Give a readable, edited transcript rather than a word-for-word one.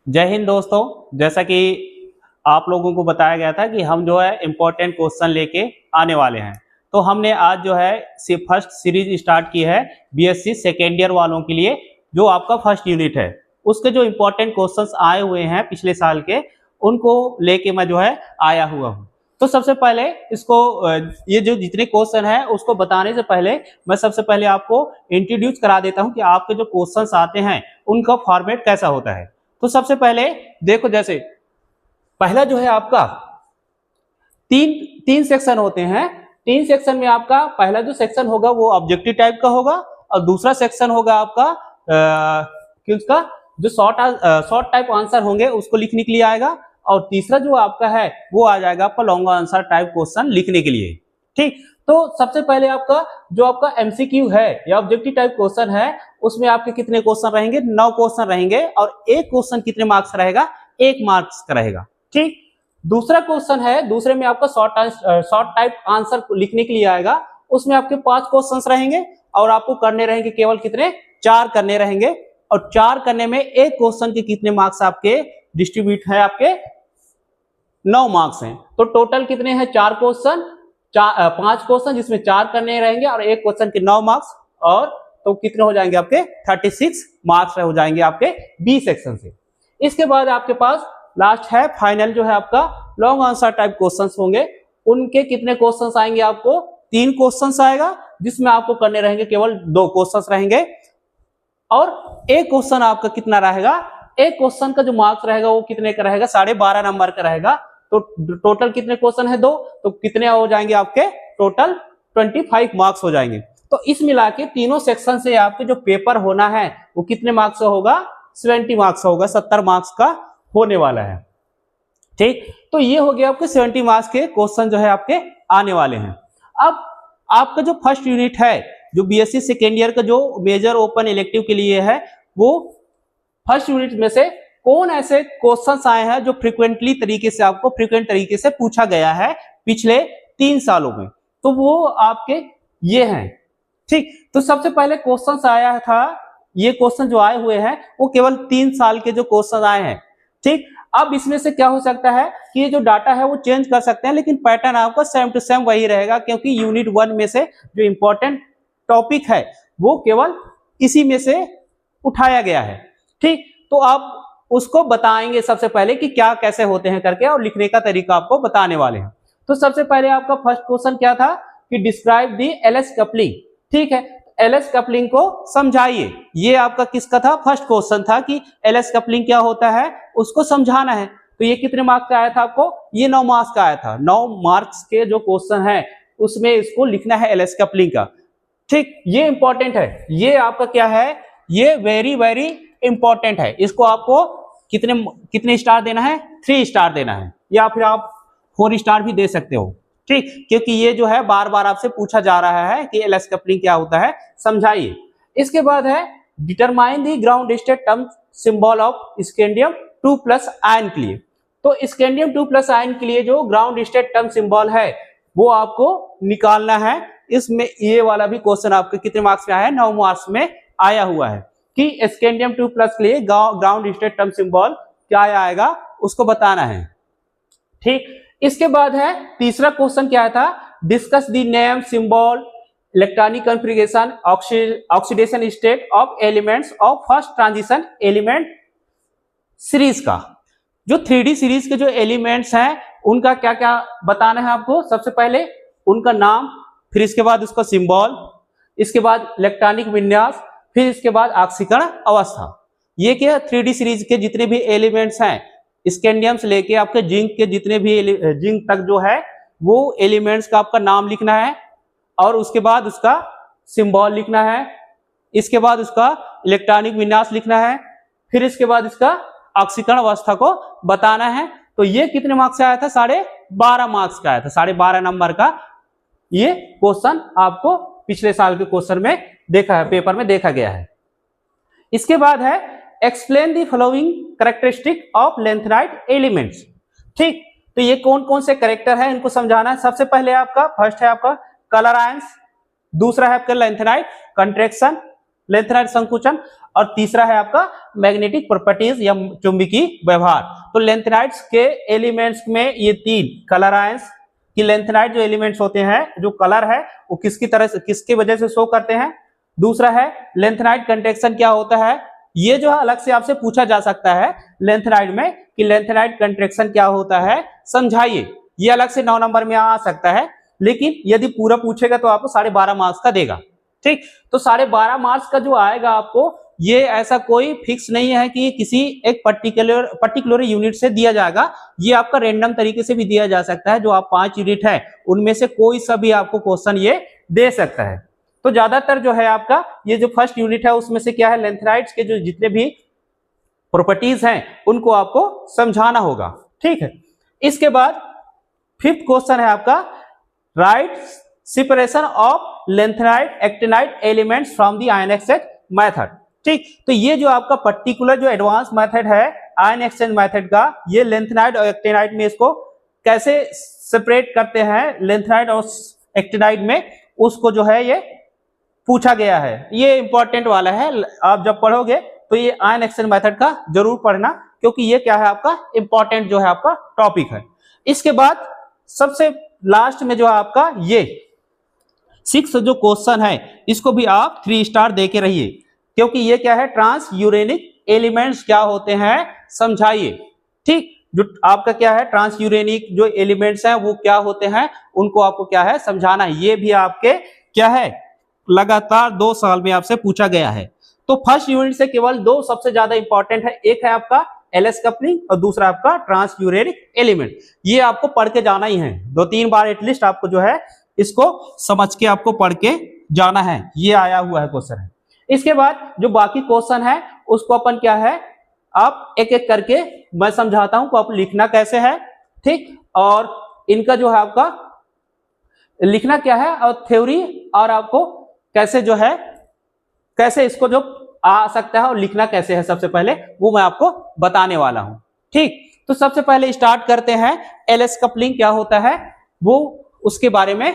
जय हिंद दोस्तों। जैसा कि आप लोगों को बताया गया था कि हम जो है इम्पोर्टेंट क्वेश्चन लेके आने वाले हैं, तो हमने आज जो है फर्स्ट सीरीज स्टार्ट की है बीएससी सेकेंड ईयर वालों के लिए। जो आपका फर्स्ट यूनिट है उसके जो इम्पोर्टेंट क्वेश्चंस आए हुए हैं पिछले साल के, उनको लेके मैं जो है आया हुआ हूँ। तो सबसे पहले इसको ये जो जितने क्वेश्चन है उसको बताने से पहले मैं सबसे पहले आपको इंट्रोड्यूस करा देता हूँ कि आपके जो क्वेश्चंस आते हैं उनका फॉर्मेट कैसा होता है। तो सबसे पहले देखो, जैसे पहला जो है आपका तीन तीन सेक्शन होते हैं। तीन सेक्शन में आपका पहला जो सेक्शन होगा वो ऑब्जेक्टिव टाइप का होगा, और दूसरा सेक्शन होगा आपका किसका, जो शॉर्ट टाइप आंसर होंगे उसको लिखने के लिए आएगा, और तीसरा जो आपका है वो आ जाएगा आपका लॉन्ग आंसर टाइप क्वेश्चन लिखने के लिए। ठीक, तो सबसे पहले आपका जो आपका एमसीक्यू है या ऑब्जेक्टिव टाइप क्वेश्चन है, उसमें आपके कितने क्वेश्चन रहेंगे? 9 क्वेश्चन रहेंगे, और एक क्वेश्चन कितने मार्क्स का रहेगा? 1 मार्क्स का रहेगा। ठीक, दूसरा क्वेश्चन है, दूसरे में आपका शॉर्ट टाइप आंसर लिखने के लिए आएगा, उसमें आपके 5 क्वेश्चंस रहेंगे, और आपको करने रहेंगे केवल कितने? 4 करने रहेंगे, और 4 करने में एक क्वेश्चन के कितने मार्क्स आपके डिस्ट्रीब्यूट है? आपके 9 मार्क्स हैं। तो टोटल कितने हैं? 4 क्वेश्चन, 5 क्वेश्चन जिसमें 4 करने रहेंगे, और एक क्वेश्चन के 9 मार्क्स, और तो कितने हो जाएंगे आपके? 36 मार्क्स हो जाएंगे आपके बी सेक्शन से। इसके बाद आपके पास लास्ट है फाइनल, जो है आपका लॉन्ग आंसर टाइप क्वेश्चंस होंगे। उनके कितने क्वेश्चंस आएंगे? आपको 3 क्वेश्चंस आएगा, जिसमें आपको करने रहेंगे केवल 2 क्वेश्चंस रहेंगे, और एक क्वेश्चन आपका कितना रहेगा? एक क्वेश्चन का जो मार्क्स रहेगा वो कितने का रहेगा? 12.5 नंबर का रहेगा। तो टोटल कितने क्वेश्चन है? 2, तो कितने हो जाएंगे आपके? टोटल 25 मार्क्स हो जाएंगे। तो इस मिला के तीनों सेक्शन से आपके जो पेपर होना है वो कितने मार्क्स का होगा? 70 मार्क्स होगा, 70 मार्क्स का होने वाला है। ठीक, तो ये हो गया आपके 70 मार्क्स के क्वेश्चन जो है आपके आने वाले हैं। अब आपका जो फर्स्ट यूनिट है, जो बीएससी सेकेंड ईयर का जो मेजर ओपन इलेक्टिव के लिए है, वो फर्स्ट यूनिट में से कौन ऐसे क्वेश्चंस आए हैं जो फ्रीक्वेंट तरीके से पूछा गया है पिछले 3 सालों में, तो वो आपके ये हैं। ठीक, तो सबसे पहले क्वेश्चंस आया था, ये क्वेश्चन जो आए हुए हैं वो केवल 3 साल के जो क्वेश्चन आए हैं। ठीक, अब इसमें से क्या हो सकता है कि ये जो डाटा है वो चेंज कर सकते हैं, लेकिन पैटर्न आपका सेम टू सेम वही रहेगा, क्योंकि यूनिट 1 में से जो इंपॉर्टेंट टॉपिक है वो केवल इसी में से उठाया गया है। ठीक, तो आप उसको बताएंगे सबसे पहले कि क्या कैसे होते हैं करके, और लिखने का तरीका आपको बताने वाले हैं। तो सबसे पहले आपका फर्स्ट क्वेश्चन क्या था कि डिस्क्राइब दी एलएस कपलिंग। ठीक है, एलएस कपलिंग को समझाइए। ये आपका किसका था? फर्स्ट क्वेश्चन था कि एलएस कपलिंग क्या होता है, उसको समझाना है। तो ये कितने मार्क्स का आया था आपको? ये 9 मार्क्स का आया था। 9 मार्क्स के जो क्वेश्चन है उसमें इसको लिखना है एलएस कपलिंग का। ठीक, ये इंपॉर्टेंट है, ये आपका क्या है? ये वेरी वेरी इंपॉर्टेंट है। इसको आपको कितने कितने स्टार देना है? 3 स्टार देना है, या फिर आप 4 स्टार भी दे सकते हो। ठीक, क्योंकि ये जो है बार बार आपसे पूछा जा रहा है कि एलएस कपलिंग क्या होता है, समझाइए। इसके बाद है determine the ground state term symbol of scandium 2+ ion के लिए। तो स्कैंडियम 2+ आयन के लिए जो ग्राउंड स्टेट टर्म सिंबल है वो आपको निकालना है। इसमें ये वाला भी क्वेश्चन आपके कितने मार्क्स में आया है? 9 मार्क्स में आया हुआ है कि स्कैंडियम 2+ के लिए ग्राउंड स्टेट टर्म सिंबल क्या आएगा, उसको बताना है। ठीक, इसके बाद है तीसरा क्वेश्चन क्या था? Discuss the name, symbol, electronic configuration, oxidation state of elements of first transition element series का। जो 3D सीरीज के जो एलिमेंट्स हैं उनका क्या क्या बताना है आपको? सबसे पहले उनका नाम, फिर इसके बाद उसका सिंबल, इसके बाद इलेक्ट्रॉनिक विन्यास, फिर इसके बाद ऑक्सीकरण अवस्था। ये क्या? 3D सीरीज के जितने भी एलिमेंट्स हैं, स्कैंडियम से लेके आपके जिंक के जितने भी जिंक तक जो है वो एलिमेंट्स का आपका नाम लिखना है, और उसके बाद उसका सिंबल लिखना है, इसके बाद उसका इलेक्ट्रॉनिक विन्यास लिखना है, फिर इसके बाद इसका ऑक्सीकरण अवस्था को बताना है। तो ये कितने मार्क्स से आया था? 12.5 मार्क्स का आया था। 12.5 नंबर का ये क्वेश्चन आपको पिछले साल के क्वेश्चन में देखा है, पेपर में देखा गया है। इसके बाद है explain the following characteristic of lanthanide elements. ठीक, तो ये कौन कौन से कैरेक्टर है इनको समझाना है। सबसे पहले आपका फर्स्ट है आपका कलर आयंस, दूसरा है आपका लेंथेनाइट कंट्रैक्शन, लेंथेनाइड संकुचन, और तीसरा है आपका मैग्नेटिक प्रॉपर्टीज या चुंबकीय व्यवहार। तो लेंथेनाइड्स के एलिमेंट्स में ये तीन कलर आयंस कि लेंथेनाइड जो एलिमेंट्स होते हैं, जो कलर है वो किसकी तरह से, किसकी वजह से शो करते हैं। दूसरा है लेंथेनाइड कंट्रैक्शन क्या होता है, ये जो अलग से आपसे पूछा जा सकता है लेंथेनाइड में कि लेंथेनाइड कंट्रैक्शन क्या होता है, समझाइए। ये अलग से 9 नंबर में आ सकता है, लेकिन यदि पूरा पूछेगा तो आपको 12.5 मार्क्स का देगा। ठीक, तो 12.5 मार्क्स का जो आएगा आपको, ये ऐसा कोई फिक्स नहीं है कि किसी एक पर्टिकुलर यूनिट से दिया जाएगा, ये आपका रैंडम तरीके से भी दिया जा सकता है। जो आप 5 यूनिट है उनमें से कोई सा भी आपको क्वेश्चन ये दे सकता है। तो ज्यादातर जो है आपका ये जो फर्स्ट यूनिट है उसमें से क्या है, लेंथेनाइड्स के जो जितने भी प्रॉपर्टीज हैं उनको आपको समझाना होगा। ठीक है, इसके बाद फिफ्थ क्वेश्चन है आपका right separation of lanthanide actinide elements from the ion exchange method. ठीक, तो ये जो आपका पर्टिकुलर जो एडवांस मेथड है आयन एक्सचेंज मेथड का, ये लेंथेनाइड और एक्टिनाइड में इसको कैसे सेपरेट करते हैं, लेंथेनाइड और एक्टिनाइड में, उसको जो है ये पूछा गया है। ये इंपॉर्टेंट वाला है, आप जब पढ़ोगे तो ये आयन एक्सचेंज मेथड का जरूर पढ़ना, क्योंकि ये क्या है आपका इंपॉर्टेंट जो है आपका टॉपिक है। इसके बाद सबसे लास्ट में जो है आपका ये 6 जो क्वेश्चन है, इसको भी आप 3 स्टार दे के रहिए, क्योंकि ये क्या है, ट्रांस यूरेनिक एलिमेंट्स क्या होते हैं समझाइए। ठीक, जो आपका क्या है ट्रांस यूरेनिक जो एलिमेंट्स हैं वो क्या होते हैं, उनको आपको क्या है समझाना है। ये भी आपके क्या है लगातार 2 साल में आपसे पूछा गया है। तो फर्स्ट यूनिट से केवल 2 सबसे ज्यादा इंपॉर्टेंट है, एक है आपका एलएस कपलिंग और दूसरा आपका ट्रांस यूरेनिक एलिमेंट। ये आपको पढ़ के जाना ही है, 2-3 बार एटलीस्ट आपको जो है इसको समझ के आपको पढ़ के जाना है। ये आया हुआ है क्वेश्चन है। इसके बाद जो बाकी क्वेश्चन है उसको अपन क्या है, आप एक एक करके मैं समझाता हूं, आप लिखना कैसे है। ठीक, और इनका जो है आपका लिखना क्या है और थ्योरी, और आपको कैसे जो है कैसे इसको जो आ सकता है और लिखना कैसे है, सबसे पहले वो मैं आपको बताने वाला हूं। ठीक, तो सबसे पहले स्टार्ट करते हैं एलएस कपलिंग क्या होता है वो उसके बारे में